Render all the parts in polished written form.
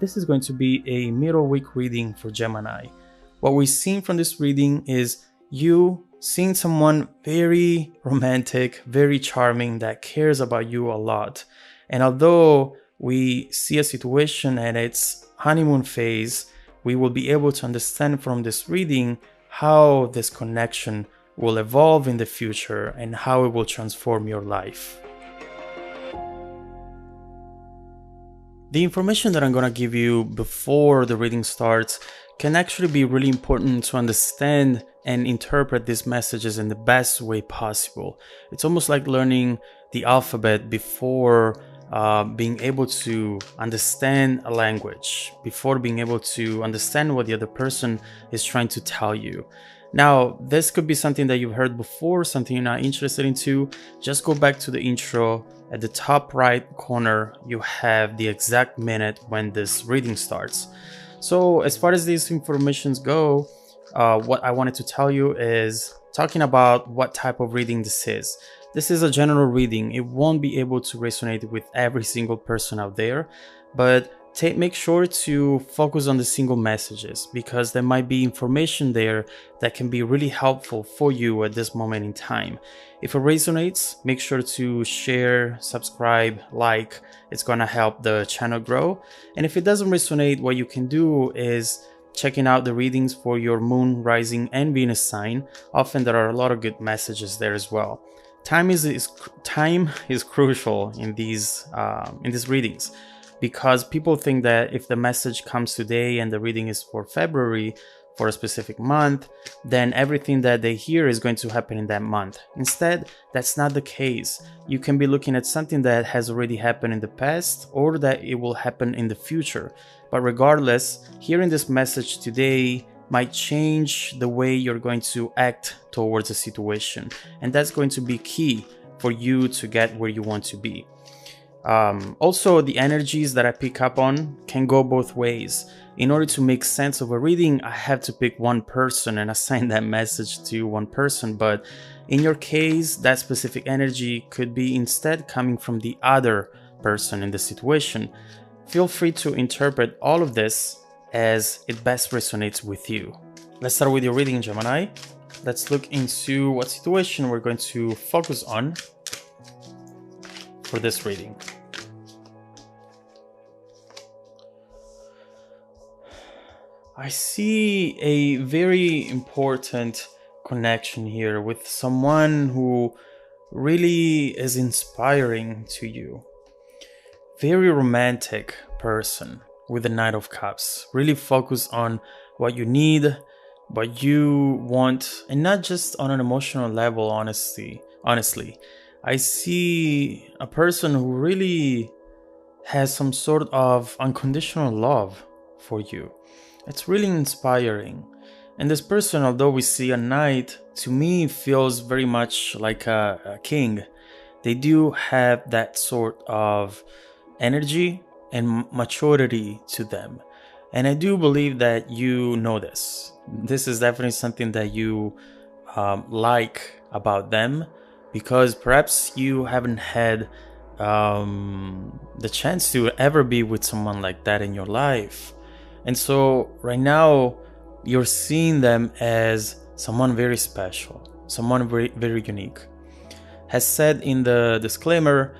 this is going to be a middle week reading for Gemini. What we're seeing from this reading is you seeing someone very romantic, very charming, that cares about you a lot. And although we see a situation at its honeymoon phase, we will be able to understand from this reading how this connection will evolve in the future and how it will transform your life. The information that I'm going to give you before the reading starts can actually be really important to understand and interpret these messages in the best way possible. It's almost like learning the alphabet before being able to understand a language, before being able to understand what the other person is trying to tell you. Now, this could be something that you've heard before, something you're not interested into. Just go back to the intro. At the top right corner, you have the exact minute when this reading starts. So as far as these informations go, what I wanted to tell you is talking about what type of reading this is. This is a general reading. It won't be able to resonate with every single person out there, but make sure to focus on the single messages, because there might be information there that can be really helpful for you at this moment in time. If it resonates, make sure to share, subscribe, like. It's gonna help the channel grow. And if it doesn't resonate, what you can do is checking out the readings for your moon, rising, and Venus sign. Often there are a lot of good messages there as well. Time is crucial in these readings, because people think that if the message comes today and the reading is for February, for a specific month, then everything that they hear is going to happen in that month. Instead, that's not the case. You can be looking at something that has already happened in the past, or that it will happen in the future. But regardless, hearing this message today might change the way you're going to act towards a situation. And that's going to be key for you to get where you want to be. Also, the energies that I pick up on can go both ways. In order to make sense of a reading, I have to pick one person and assign that message to one person. But in your case, that specific energy could be instead coming from the other person in the situation. Feel free to interpret all of this as it best resonates with you. Let's start with your reading, Gemini. Let's look into what situation we're going to focus on for this reading. I see a very important connection here with someone who really is inspiring to you. Very romantic person with the Knight of Cups. Really focus on what you need, what you want, and not just on an emotional level, honestly. I see a person who really has some sort of unconditional love for you. It's really inspiring. And this person, although we see a knight, to me feels very much like a king. They do have that sort of energy and maturity to them. And I do believe that you know this. This is definitely something that you like about them, because perhaps you haven't had the chance to ever be with someone like that in your life. And so right now you're seeing them as someone very special, someone very, very unique. As said in the disclaimer,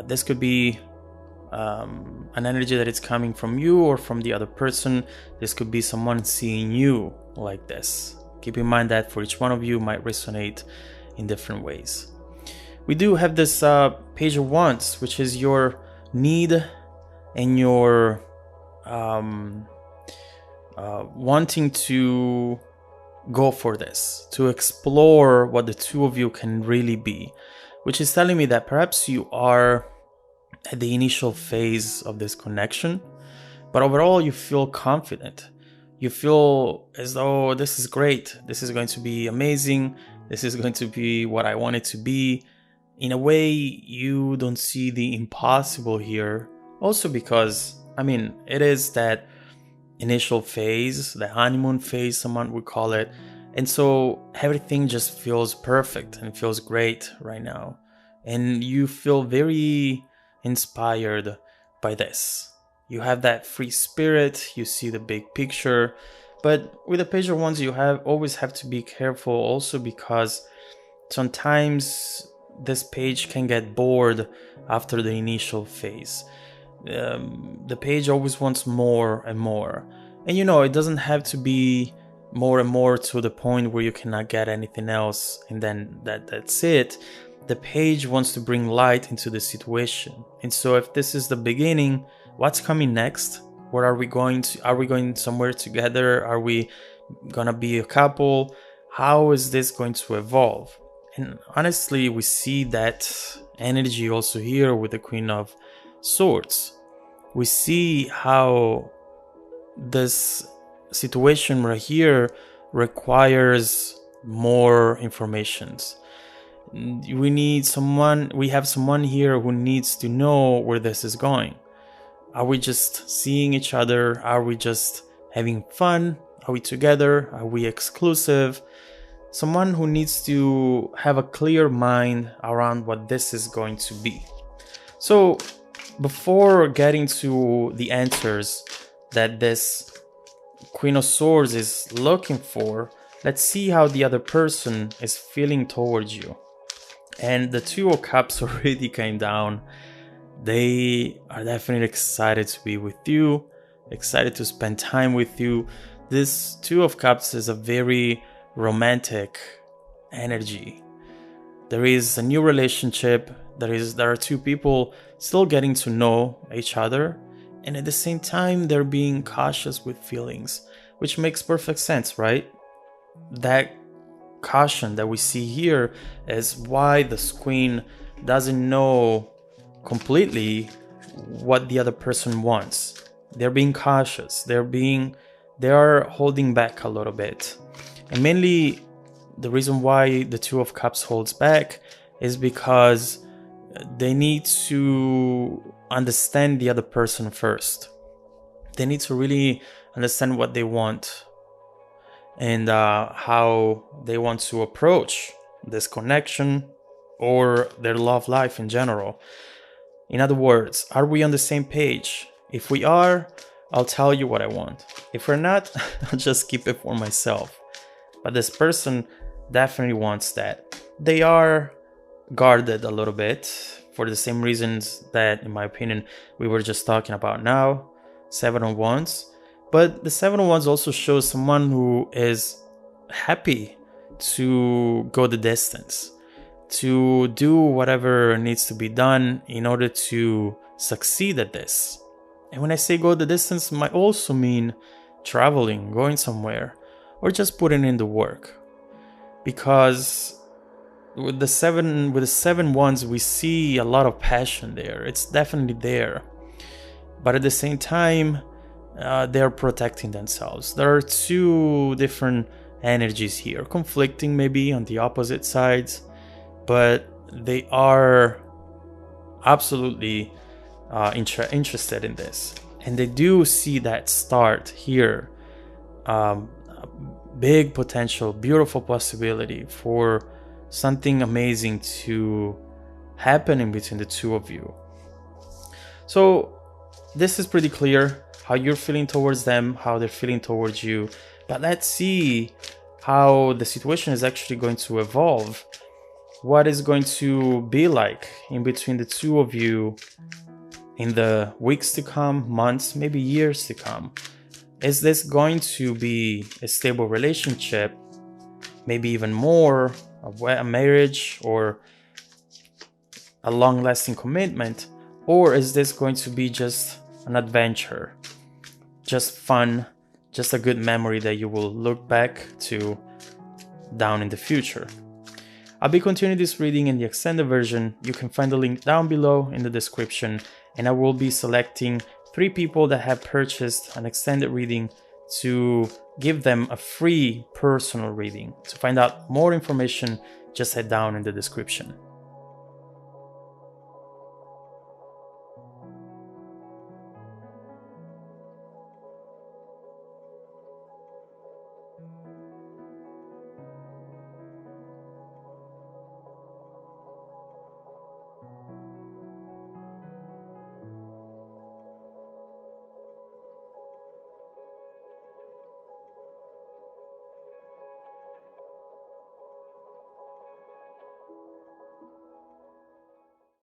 this could be an energy that is coming from you or from the other person. This could be someone seeing you like this. Keep in mind that for each one of you might resonate in different ways. We do have this Page of Wands, which is your need and your wanting to go for this, to explore what the two of you can really be, which is telling me that perhaps you are at the initial phase of this connection, but overall you feel confident. You feel as though this is great, this is going to be amazing, this is going to be what I want it to be. In a way, you don't see the impossible here, also because, it is that initial phase, the honeymoon phase, someone would call it. And so everything just feels perfect and feels great right now. And you feel very inspired by this. You have that free spirit, you see the big picture. But with the page of wands, you always have to be careful also, because sometimes this page can get bored after the initial phase. The page always wants more and more. And it doesn't have to be more and more to the point where you cannot get anything else and then that's it. The page wants to bring light into the situation. And so if this is the beginning, what's coming next? Where are we going to? Are we going somewhere together? Are we gonna be a couple? How is this going to evolve? And honestly, we see that energy also here with the Queen of Swords. We see how this situation right here requires more informations. We have someone here who needs to know where this is going. Are we just seeing each other? Are we just having fun? Are we together? Are we exclusive? Someone who needs to have a clear mind around what this is going to be. So before getting to the answers that this Queen of Swords is looking for, let's see how the other person is feeling towards you. And the Two of Cups already came down. They are definitely excited to be with you, excited to spend time with you. This Two of Cups is a very romantic energy. There is a new relationship. There are two people still getting to know each other, and at the same time they're being cautious with feelings, which makes perfect sense, right? That caution that we see here is why this queen doesn't know completely what the other person wants. They're being cautious. They are holding back a little bit. And mainly the reason why the Two of Cups holds back is because they need to understand the other person first. They need to really understand what they want and how they want to approach this connection or their love life in general. In other words, are we on the same page? If we are, I'll tell you what I want. If we're not, I'll just keep it for myself. But this person definitely wants that. They are guarded a little bit for the same reasons that, in my opinion, we were just talking about now. Seven of Wands. But the Seven of Wands also shows someone who is happy to go the distance, to do whatever needs to be done in order to succeed at this. And when I say go the distance, it might also mean traveling, going somewhere, or just putting in the work. Because with the seven wands, we see a lot of passion there. It's definitely there. But at the same time, they're protecting themselves. There are two different energies here, conflicting maybe on the opposite sides, but they are absolutely interested in this. And they do see that start here. Big potential, beautiful possibility for something amazing to happen in between the two of you. So this is pretty clear how you're feeling towards them, how they're feeling towards you. But let's see how the situation is actually going to evolve. What is going to be like in between the two of you in the weeks to come, months, maybe years to come. Is this going to be a stable relationship? Maybe even more, a marriage or a long-lasting commitment? Or is this going to be just an adventure? Just fun, just a good memory that you will look back to down in the future. I'll be continuing this reading in the extended version. You can find the link down below in the description, and I will be selecting 3 people that have purchased an extended reading to give them a free personal reading. To find out more information, just head down in the description.